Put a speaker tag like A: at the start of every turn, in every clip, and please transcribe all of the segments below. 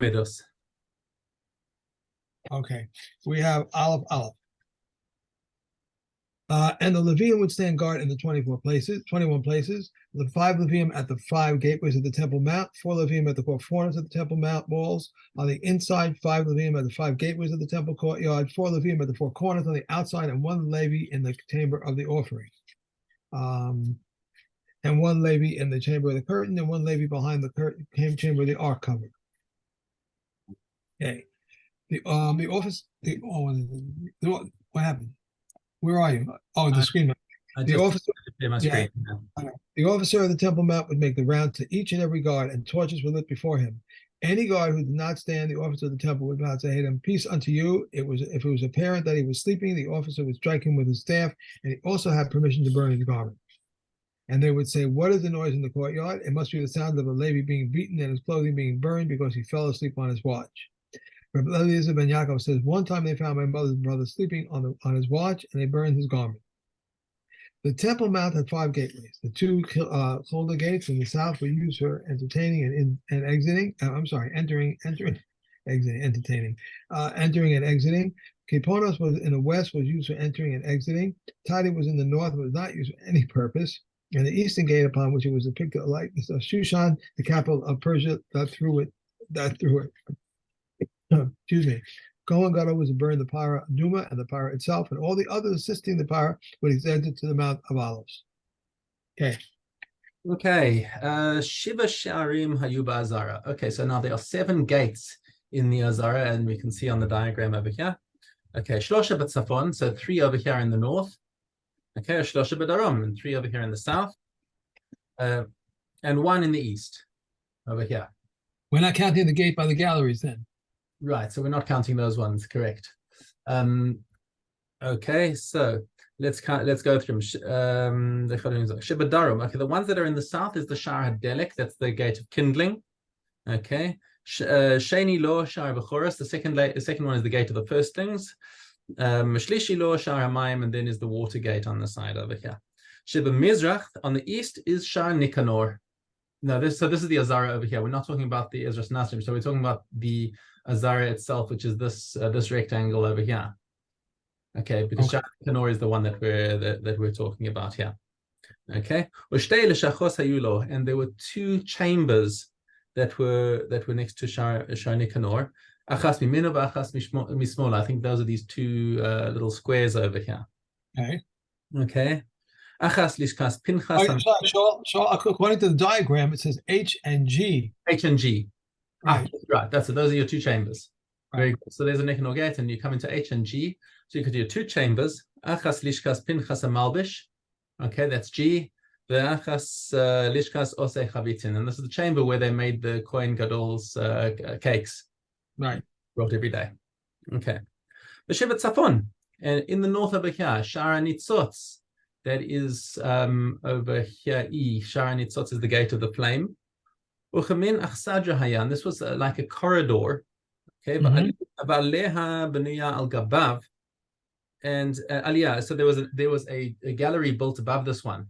A: Middos.
B: Okay, we have Aleph. And the Levium would stand guard in the 21 places, the 5 Levium at the 5 gateways of the Temple Mount, 4 Levium at the 4 corners of the Temple Mount walls. On the inside, 5 Levium at the 5 gateways of the Temple courtyard, 4 Levium at the 4 corners on the outside, and 1 Levi in the chamber of the offering. And 1 Levi in the chamber of the curtain, and 1 Levi behind the curtain chamber of the ark cover. Okay. What happened? Where are you? Oh, the screen. The officer of the Temple Mount would make the round to each and every guard, and torches were lit before him. Any guard who did not stand, the officer of the temple would not say, "Hey, them, peace unto you." If it was apparent that he was sleeping, the officer would strike him with his staff, and he also had permission to burn his garment. And they would say, "What is the noise in the courtyard?" It must be the sound of a Levi being beaten and his clothing being burned because he fell asleep on his watch. Rabbi Eliezer ben Yaakov says, one time they found my mother's brother sleeping on his watch, and they burned his garment. The Temple Mount had 5 gateways. The 2 Cholda gates in the south were used for entertaining and exiting. Entering, exiting, entertaining, entering and exiting. Keponos was in the west, was used for entering and exiting. Tadi was in the north, was not used for any purpose. And the eastern gate, upon which it was depicted a likeness of Shushan, the capital of Persia, that through it. Excuse me. Kohen Gadol was to burn the Parah Duma and the Parah itself, and all the others assisting the Parah would extend it to the Mount of Olives. Okay.
A: Okay. Shiva Sharim Hayuba Azara. Okay, so now there are 7 gates in the Azara, and we can see on the diagram over here. Okay, Shlosha B'Tzafon, so 3 over here in the north. Okay, Shlosha B'Darom, and 3 over here in the south. And 1 in the east, over here.
B: We're not counting the gate by the galleries then.
A: Right, so we're not counting those ones, correct. Okay, so let's go through them. Shibadarum. Okay, the ones that are in the south is the Shar HaDelek, that's the gate of kindling. Okay. Sheni Lo Shar B'Choros, the second one is the gate of the firstlings. Shlishi Lo Shar HaMayim, and then is the water gate on the side over here. Shiba Mizrach, on the east is Shar Nikanor. No, this is the Azara over here. We're not talking about the Ezras Nasrim, so we're talking about the Azara itself, which is this rectangle over here. Okay, because Shar Nikanor is the one that we're talking about here. Okay, and there were 2 chambers that were next to Shar Nikanor. Achas mimino v'achas mismola. I think those are these 2 little squares over here.
B: Okay.
A: Okay. Achas lishkas pinchas.
B: So according to the diagram, it says H and G.
A: H and G.
B: Right.
A: Right. That's it. Those are your 2 chambers.
B: Right.
A: Very good. So there's a Nikanor gate, and you come into H and G. So you could do your 2 chambers. Achas lishkas pinchas malbish. Okay, that's G. The achas lishkas osei chavitin, and this is the chamber where they made the Kohen Gadol's cakes.
B: Right.
A: Brought every day. Okay. The Shiva Tzafon, and in the north over here, Shara Nitzotz. That is over here. Shara Nitzotz is the gate of the flame. Uchamin achsadra hayan. This was like a corridor. Okay. Va'aleha benuya al gabav. And aliyah. So there was a gallery built above this one.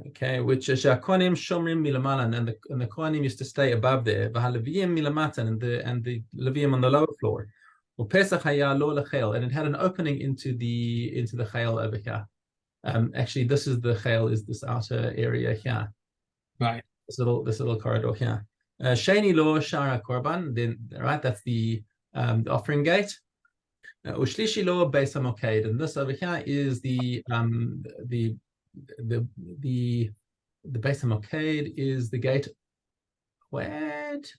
A: Okay, which is Kohanim Shomrim Milamalan, and the Kohanim used to stay above there. V'haLeviim Milamatan, and the Leviim on the lower floor. Pesach haya lo lechel, and it had an opening into the chayil over here. Actually, this is the chayil, is this outer area here.
B: Right.
A: This little corridor here. Sheni lo shara korban. Then right, that's the offering gate. Ushlishi lo beis hamoked, and this over here is the Beis HaMoked is the gate. What?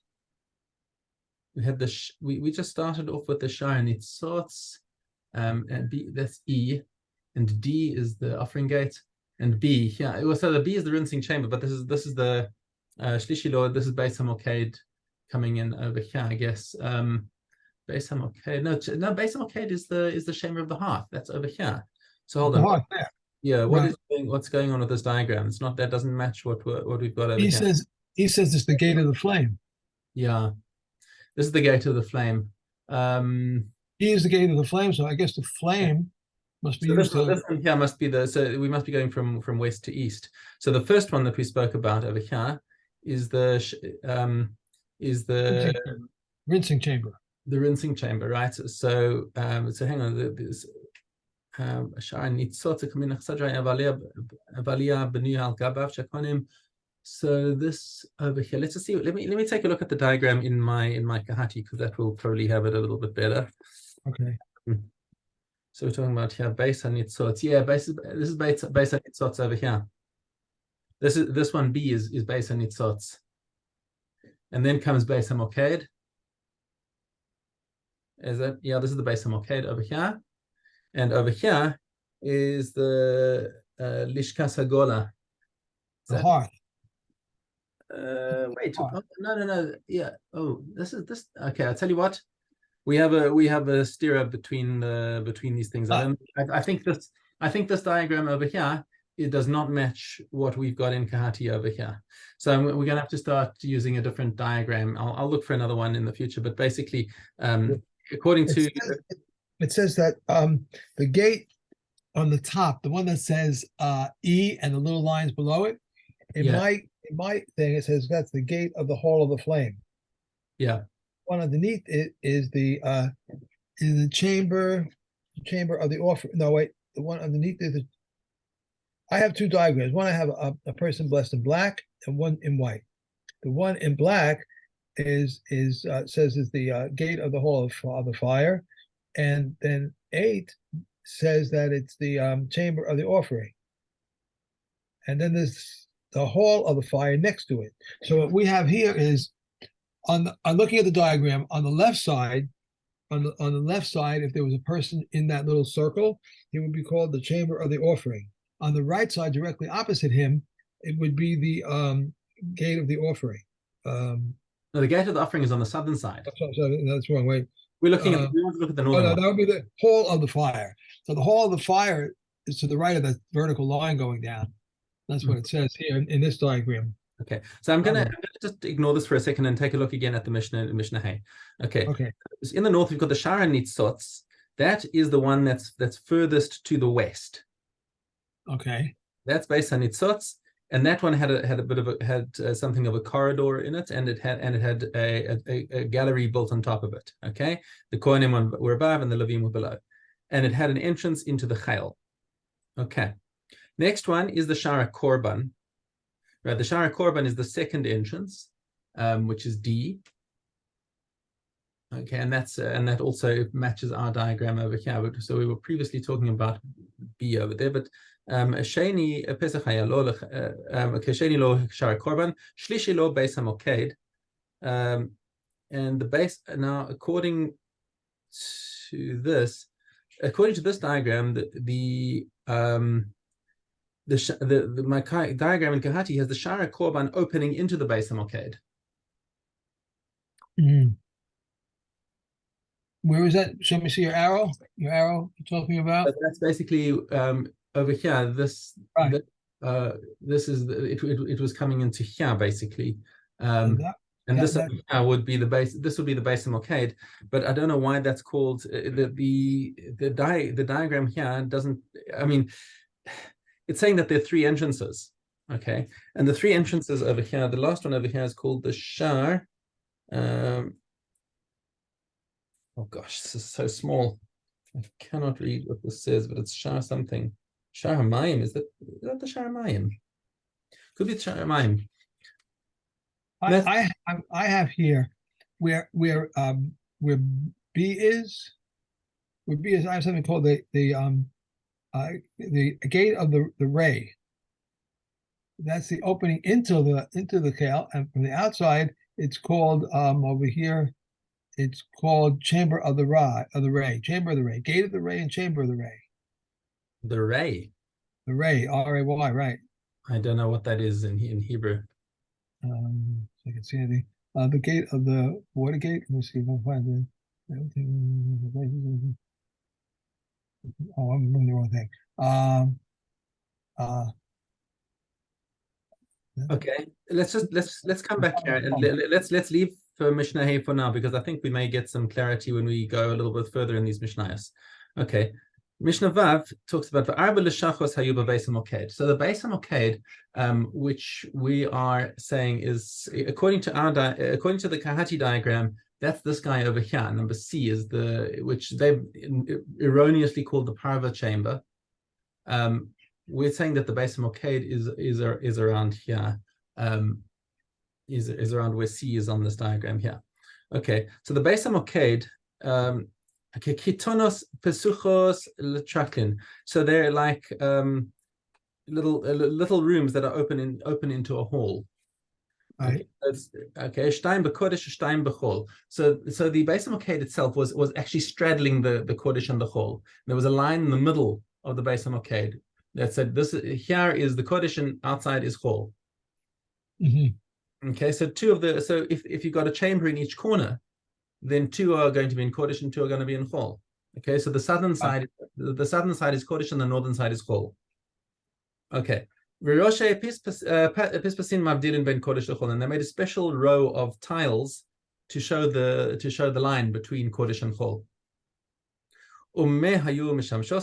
A: We had we just started off with the Shar Nitzotz, and B, that's E, and D is the offering gate, and B, yeah. So the B is the rinsing chamber, but this is the Shlishi Lo. This is Beis HaMoked coming in over here, I guess. Beis HaMoked. No, Beis HaMoked is the chamber of the hearth. That's over here. So hold on. Yeah, what's going on with this diagram? It's not, that doesn't match what we've got over here.
B: He says it's the gate of the flame.
A: Yeah, this is the gate of the flame.
B: He is the gate of the flame, so I guess the flame must be used.
A: This one here must be so we must be going from west to east. So the first one that we spoke about over here is the
B: rinsing chamber.
A: The rinsing chamber, right? So so hang on, this so this over here, let's just see. Let me take a look at the diagram in my Kahati, because that will probably have it a little bit better.
B: Okay.
A: So we're talking about here base and nitzots. Yeah, this is base and nitzots over here. This one B is base and nitzots. And then comes base and moked. Is that, yeah, this is the base and moked over here. And over here is the Lishka Sagola.
B: The hearth.
A: Wait, oh, no. Yeah. Oh, this. Okay, I'll tell you what. We have a steer between these things. I think this diagram over here, it does not match what we've got in Kahati over here. So we're gonna have to start using a different diagram. I'll look for another one in the future. But basically, according to
B: it says that the gate on the top, the one that says E and the little lines below it, in my thing, it says that's the gate of the hall of the flame.
A: Yeah.
B: One underneath it is the chamber of the offering. No, wait, the one underneath is the. I have two diagrams. One I have a person blessed in black, and one in white. The one in black says is the gate of the hall of the fire, and then 8 says that it's the chamber of the offering, and then there's the hall of the fire next to it. So what we have here is I'm looking at the diagram on the left side. On the left side, if there was a person in that little circle, it would be called the chamber of the offering. On the right side, directly opposite him, it would be the gate of the offering.
A: No, the gate of the offering is on the southern side.
B: So that's wrong. Wait,
A: we want to look at the northern one.
B: That would be the hall of the fire. So the hall of the fire is to the right of that vertical line going down. That's what it says here in this diagram.
A: Okay, so I'm gonna just ignore this for a second and take a look again at the Mishnah Hay. Okay. In the north, we've got the Shara Nitzots. That is the one that's furthest to the west.
B: Okay.
A: That's based on Nitzots, and that one had a bit of something of a corridor in it, and it had a gallery built on top of it. Okay, the Kohanim were above and the Levim were below, and it had an entrance into the Chayil. Okay. Next one is the Shara Korban. Right, the Shara Korban is the second entrance, which is D. Okay, and that also matches our diagram over here. So we were previously talking about B over there, but Sheni Pesach Hayalo, Sheni lo Shara Korban, Shlishi lo Beis HaMoked, and the base now according to this diagram, my diagram in Kahati has the Shara Korban opening into the Beis HaMoked.
B: Where is that? Show me, see your arrow. Your arrow you're talking about.
A: But that's basically over here. This is it was coming into here basically, and this would be the base. This would be the Beis HaMoked. But I don't know why that's called the diagram here doesn't. I mean, it's saying that there are 3 entrances. Okay, and the 3 entrances over here. The last one over here is called the Shar. Oh gosh, this is so small. I cannot read what this says, but it's Shar something. Shar HaMayim, is that the Shar HaMayim? Could be Shar HaMayim.
B: I have here where B is. Where B is, I have something called the gate of the ray. That's the opening into the Kale, and from the outside, it's called over here. It's called chamber of the ray, chamber of the ray, gate of the ray, and chamber of the ray.
A: The ray.
B: The ray, R-A-Y, right?
A: I don't know what that is in Hebrew.
B: So I can see the gate of the water gate. Let me see if I can find it. Oh, I'm doing the wrong thing.
A: Okay, let's come back here and let's leave for Mishnah Hay for now, because I think we may get some clarity when we go a little bit further in these Mishnayos. Okay, Mishnah Vav talks about the Arba L'Shachos Hayuba Beis HaMoked. So the Beis HaMoked, which we are saying is according to the Kahati diagram, That's this guy over here. Number C is which they've erroneously called the parva chamber. We're saying that the Beis HaMoked is around here. Is around where C is on this diagram here. Okay, so the Beis HaMoked, okay, kitonos pesuchos letraklin. So they're like little rooms that are open into a hall.
B: Right.
A: Okay, Stein b'Kodesh, Stein b'Chol. So the Beis HaMoked itself was actually straddling the Kodesh and the Chol. There was a line in the middle of the Beis HaMoked that said this here is the Kodesh and outside is Chol. Okay, so if you've got a chamber in each corner, then two are going to be in Kodesh and two are going to be in Chol. Okay, so the southern side is Kodesh and the northern side is Chol. Okay. And they made a special row of tiles to show the line between Kodesh and Chol.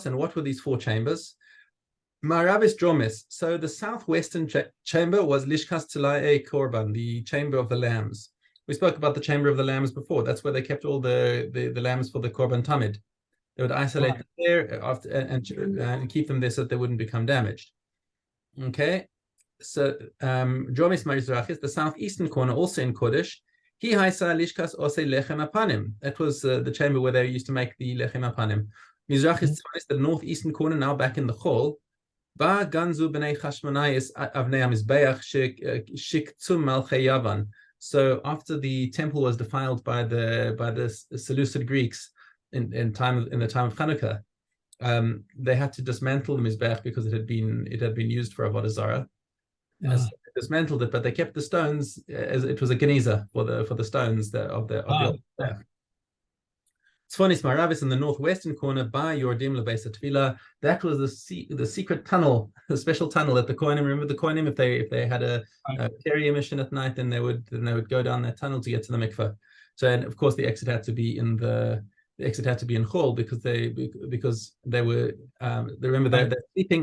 A: And what were these four chambers? Maravis Dromis. So the southwestern chamber was Lishkas Tzila'e Korban, the chamber of the lambs. We spoke about the chamber of the lambs before. That's where they kept all the lambs for the Korban Tamid. They would isolate them there and keep them there so that they wouldn't become damaged. Okay, so Dromis Marizrachis, the southeastern corner, also in Kodesh. He haisa lishkas ose lechem apanim. That was the chamber where they used to make the lechem apanim. Mizrachis, the northeastern corner, now back in the Chol. Ba ganzu b'nei Chashmonayis avnei hamizbeach shiktzum malchei Yavan. So after the temple was defiled by the Seleucid Greeks in the time of Hanukkah, they had to dismantle the mizbech because it had been used for avodah zarah. So they dismantled it, but they kept the stones as it was a geniza for the stones of the altar. Tzfonis Maravis in the northwestern corner by Yordim lebeis Tefillah. That was the secret tunnel, the special tunnel that the Kohanim. Remember the Kohanim, if they had a carrier mission at night, then they would go down that tunnel to get to the mikveh. So, and of course the exit had to be in Chol because they were remember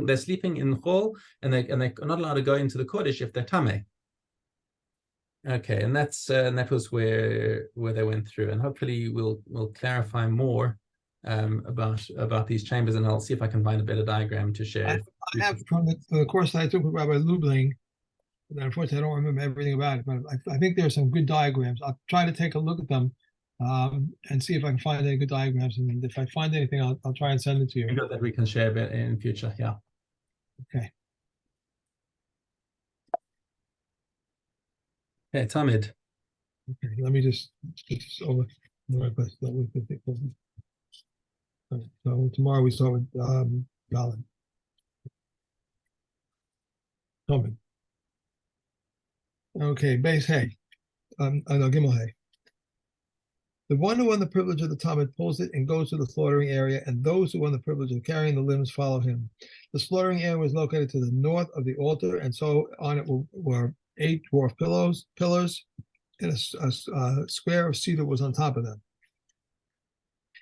A: they're sleeping in Chol and they're not allowed to go into the Kodesh if they're tameh. Okay, and that was where they went through, and hopefully we'll clarify more about these chambers, and I'll see if I can find a better diagram to share.
B: I have from the course that I took with Rabbi Lubling. Unfortunately, I don't remember everything about it, but I think there are some good diagrams. I'll try to take a look at them and see if I can find any good diagrams. And if I find anything, I'll try and send it to you.
A: That we can share in future. Yeah.
B: Okay.
A: Okay, Tamid.
B: Okay, let me just get this over the right place. So tomorrow we start with Galin. Tamid. Okay, base hay. No, Gimel hay. The one who won the privilege of the Talmud pulls it and goes to the slaughtering area, and those who won the privilege of carrying the limbs follow him. The slaughtering area was located to the north of the altar, and so on it were 8 dwarf pillars, and a square of cedar was on top of them.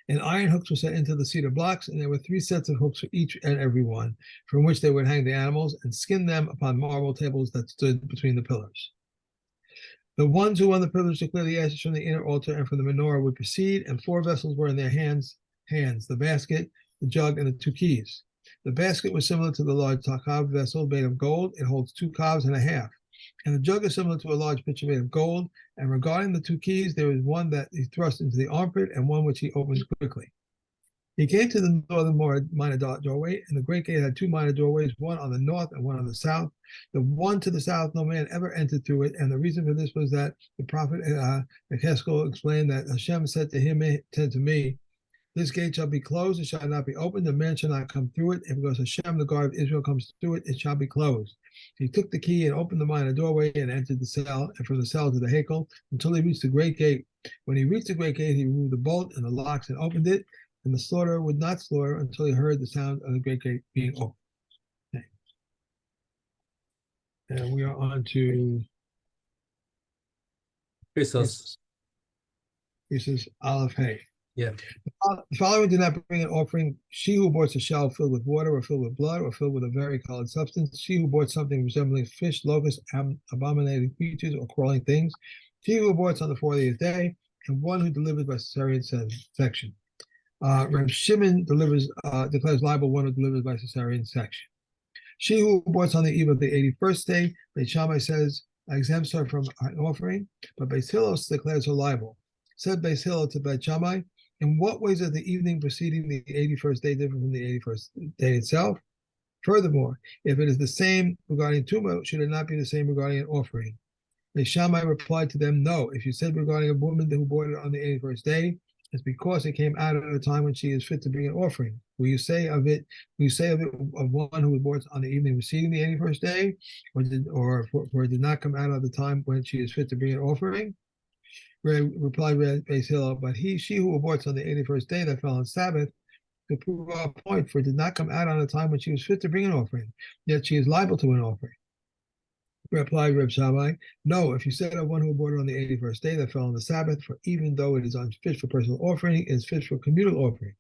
B: And iron hooks were set into the cedar blocks, and there were 3 sets of hooks for each and every one, from which they would hang the animals and skin them upon marble tables that stood between the pillars. The ones who won the privilege to clear the ashes from the inner altar and from the menorah would proceed, and 4 vessels were in their hands, the basket, the jug, and the 2 keys. The basket was similar to the large takav vessel made of gold. It holds 2 kavs and a half. And the jug is similar to a large pitcher made of gold. And regarding the 2 keys, there is one that he thrust into the armpit and one which he opened quickly. He came to the northern minor doorway, and the great gate had 2 minor doorways, one on the north and one on the south. The one to the south, no man ever entered through it, and the reason for this was that the prophet Yechezkel explained that Hashem said to me, this gate shall be closed, it shall not be opened, the man shall not come through it, and because Hashem, the God of Israel, comes through it, it shall be closed. He took the key and opened the minor doorway and entered the cell, and from the cell to the Hekel, until he reached the great gate. When he reached the great gate, he removed the bolt and the locks and opened it, and the slaughterer would not slaughter until he heard the sound of the great gate being opened. Okay. And we are on to
A: Christos.
B: This is Aleph Hay.
A: Yeah.
B: The following did not bring an offering. She who bought a shell filled with water or filled with blood or filled with a varicolored substance. She who bought something resembling fish, locusts, abominating creatures, or crawling things. She who bought on the 40th day. and one who delivers by cesarean section. Reb Shimon declares liable one who delivers by cesarean section. She who aborts on the eve of the 81st day, Beit Shammai says, exempts her from an offering, but Beis Hillel declares her liable. Said Beis Hillel to Beit Shammai, in what ways are the evening preceding the 81st day different from the 81st day itself? Furthermore, if it is the same regarding Tumah, should it not be the same regarding an offering? Beis Shammai replied to them, no. If you said regarding a woman who aborted on the 81st day, it's because it came out at a time when she is fit to bring an offering. Will you say of it of one who aborts on the evening preceding the 81st day, or it did not come out at the time when she is fit to bring an offering? Replied Beis Hillel, but she who aborts on the 81st day that fell on Sabbath, to prove our point, for it did not come out on a time when she was fit to bring an offering, yet she is liable to an offering. Replied Reb Shammai, no, if you said of one who aborted on the 81st day that fell on the Sabbath, for even though it is unfit for personal offering, it is fit for communal offering.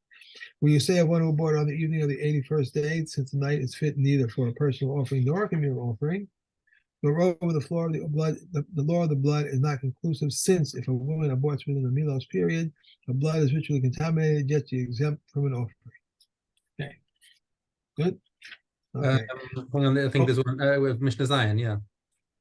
B: Will you say of one who aborted on the evening of the 81st day, since the night is fit neither for a personal offering nor a communal offering? Moreover, the law of the blood is not conclusive, since if a woman aborts within the Middos period, the blood is ritually contaminated, yet she is exempt from an offering. Okay, good. Okay.
A: Hang on, I think there's one with Mishna Zion, yeah.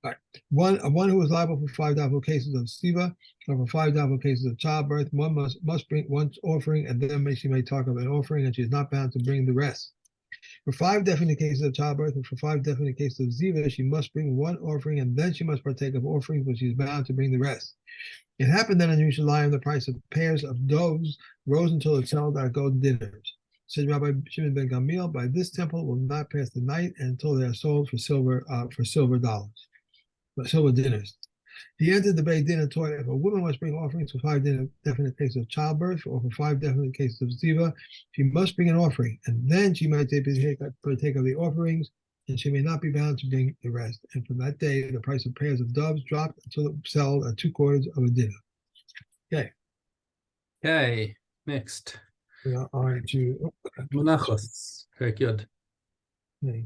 B: All right. One who is liable for 5 doubtful cases of siva or for 5 doubtful cases of childbirth, one must bring one offering, and then she may talk of an offering, and she is not bound to bring the rest. For 5 definite cases of childbirth and for 5 definite cases of ziva, she must bring one offering, and then she must partake of offerings, but she is bound to bring the rest. It happened that in Yerushalayim the price of pairs of doves rose until it sold at golden dinners. Said Rabbi Shimon ben Gamliel, by this temple will not pass the night until they are sold for silver dollars, for silver dinners. He entered the Beit Din and taught, if a woman must bring offerings for 5 definite cases of childbirth or for 5 definite cases of ziva, she must bring an offering, and then she might partake of the offerings, and she may not be bound to bring the rest. And from that day, the price of pairs of doves dropped until it sold at 2/4 of a dinner. Okay.
A: Okay, next.
B: We are on to
A: Menachos. Very good.
B: Okay.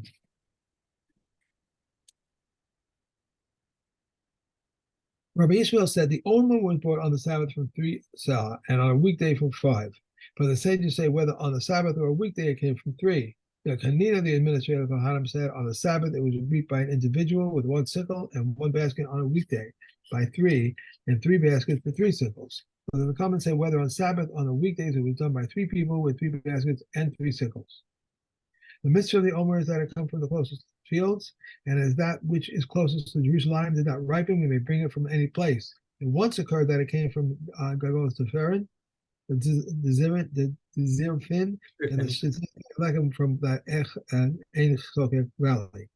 B: Rabbi Yisrael said the Omer was brought on the Sabbath from 3 sah and on a weekday from 5. But the sages say whether on the Sabbath or a weekday it came from 3. The Kanina, the administrator of Hanan, said on the Sabbath it was reaped by an individual with 1 sickle and 1 basket on a weekday by 3, and 3 baskets for 3 sickles. But the comments say whether on Sabbath on the weekdays it was done by 3 people with 3 baskets and 3 sickles. The mitzvah of the Omer is that it comes from the closest fields, and as that which is closest to Jerusalem did not ripen, we may bring it from any place. It once occurred that it came from Gagos to Ferrin, the Zirfin, and the Shittim from the Ein Chokek Valley.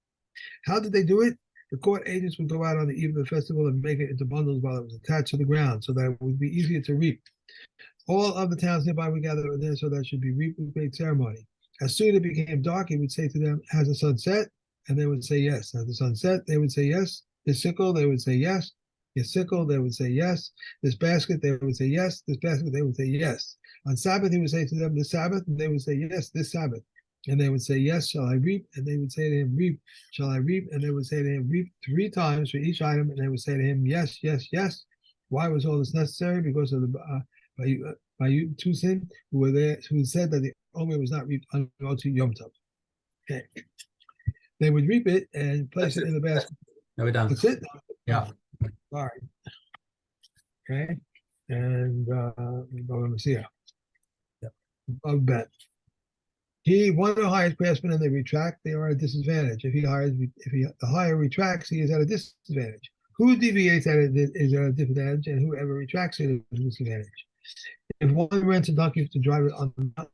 B: How did they do it? The court agents would go out on the eve of the festival and make it into bundles while it was attached to the ground, so that it would be easier to reap. All of the towns nearby would gather there, so that it should be reaped with great ceremony. As soon as it became dark, he would say to them, has the sun set? And they would say yes. As the sun set, they would say yes. This sickle, they would say yes. This sickle, they would say yes. This basket, they would say yes. This basket, they would say yes. On Sabbath, he would say to them, this Sabbath, and they would say yes, this Sabbath. And they would say, yes, shall I reap? And they would say to him, reap, shall I reap? And they would say to him, reap 3 times for each item. And they would say to him, yes, yes, yes. Why was all this necessary? Because of the by you two sin who were there, who said that the Omer was not reaped on Yom Tov. Okay. They would reap it and place it in the basket.
A: No, we're done.
B: That's it?
A: Yeah.
B: All right. Okay. And let me see here.
A: Yep.
B: Above bet. One who hires craftsmen and they retract, they are at a disadvantage. If the hire retracts, he is at a disadvantage. Who deviates is at a disadvantage, and whoever retracts it is at a disadvantage. If one rents a donkey to drive it on the mountain,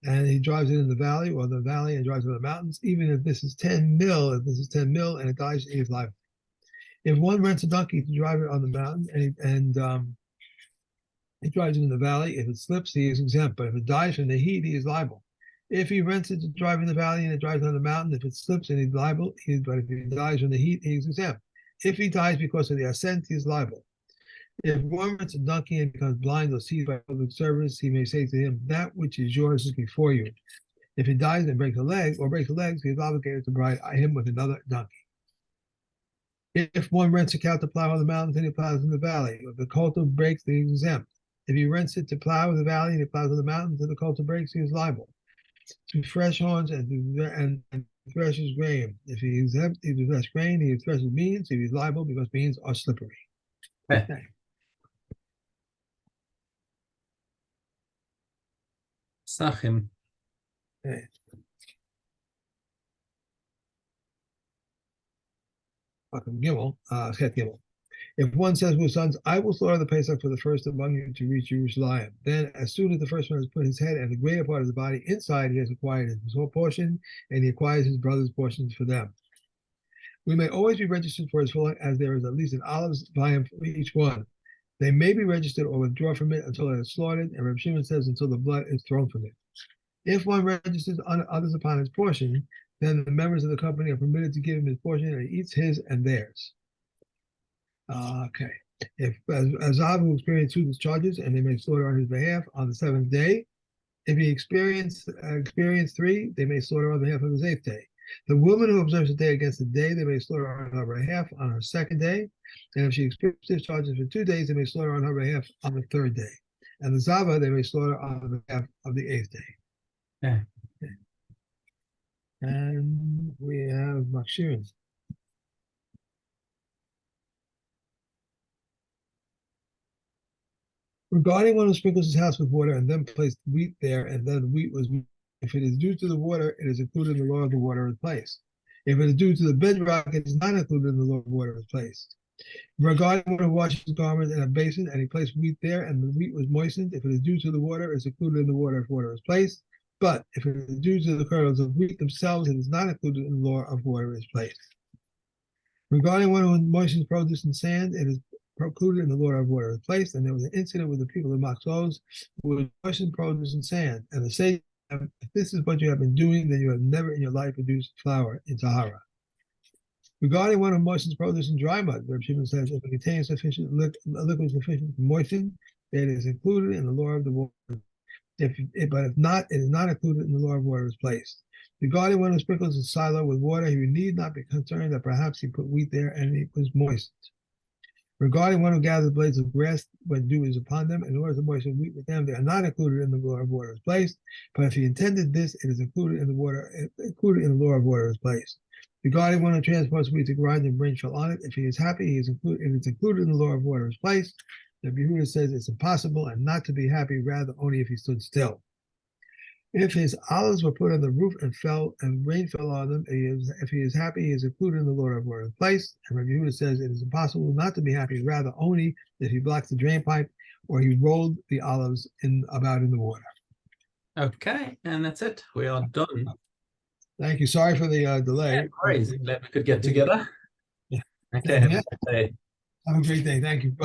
B: and he drives it in the valley or the valley and drives it in the mountains, even if this is 10 mil, and it dies, he is liable. If one rents a donkey to drive it on the mountain and he drives it in the valley, if it slips, he is exempt. But if it dies from the heat, he is liable. If he rents it to drive in the valley and it drives on the mountain, if it slips and he's liable, but if he dies from the heat, he is exempt. If he dies because of the ascent, he is liable. If one rents a donkey and becomes blind or sees by public service, he may say to him, that which is yours is before you. If he dies and breaks a leg or breaks the legs, he is obligated to provide him with another donkey. If one rents a cow to plow on the mountains and he plows in the valley, if the coulter breaks, he is exempt. If he rents it to plow in the valley and he plows on the mountains and the coulter breaks, he is liable. To thresh horns and threshes grain. If he is exempt, he thresh grain, he threshes beans, he is liable because beans are slippery.
A: Okay. Sachim.
B: Okay. Gimel, Chet Gimel. If one says to his sons, I will slaughter the Pesach for the first among you to reach Jerusalem, then as soon as the first one has put his head and the greater part of the body inside, he has acquired his whole portion, and he acquires his brother's portions for them. We may always be registered for his full, as there is at least an olive's volume for each one. They may be registered or withdraw from it until it is slaughtered, and Reb Shimon says until the blood is thrown from it. If one registers others upon his portion, then the members of the company are permitted to give him his portion, and he eats his and theirs. Okay. If Azav will experience 2 discharges, and they may slaughter on his behalf on the 7th day. If he experienced 3, they may slaughter on behalf of his 8th day. The woman who observes the day against the day, they may slaughter on her behalf on her 2nd day. And if she experienced discharges for 2 days, they may slaughter on her behalf on the 3rd day. And the Zava, they may slaughter on behalf of the 8th day.
A: Yeah.
B: Okay. And we have Makshirin. Regarding one who sprinkles his house with water and then placed wheat there, and then wheat was, if it is due to the water, it is included in the law of the water is placed. If it is due to the bedrock, it is not included in the law of water is placed. Regarding one who washes his garment in a basin and he placed wheat there and the wheat was moistened, if it is due to the water, it is included in the water if water is placed. But if it is due to the kernels of wheat themselves, it is not included in the law of water is placed. Regarding one who moistens produce in sand, it is included in the law of water is placed. And there was an incident with the people of Maxos who would moisten produce in sand. And the sage, if this is what you have been doing, then you have never in your life produced flour in Sahara. Regarding one who moistens produce in dry mud, Reb Shimon says if it contains sufficient liquid sufficient to moisten, it is included in the law of the water. But if not, it is not included in the law of water is placed. Regarding one who sprinkles his silo with water, he need not be concerned that perhaps he put wheat there and it was moistened. Regarding one who gathers blades of grass when dew is upon them, in order to moisten wheat with them, they are not included in the law of water is placed. But if he intended this, it is included in the law of water is placed. Regarding one who transports wheat to grind and rain fell on it, if he is happy, it is included in the law of water is placed. The Yehuda says it's impossible and not to be happy, rather only if he stood still. If his olives were put on the roof and rain fell on them, if he is happy, he is included in the law of water is placed. And Rabbi Yehuda says it is impossible not to be happy, rather only if he blocked the drain pipe or he rolled the olives about in the water.
A: Okay, and that's it. We are done.
B: Thank you. Sorry for the delay.
A: Yeah, crazy. Glad we could get together.
B: Yeah.
A: Okay, have a good day.
B: Have a great day. Thank you. Bye.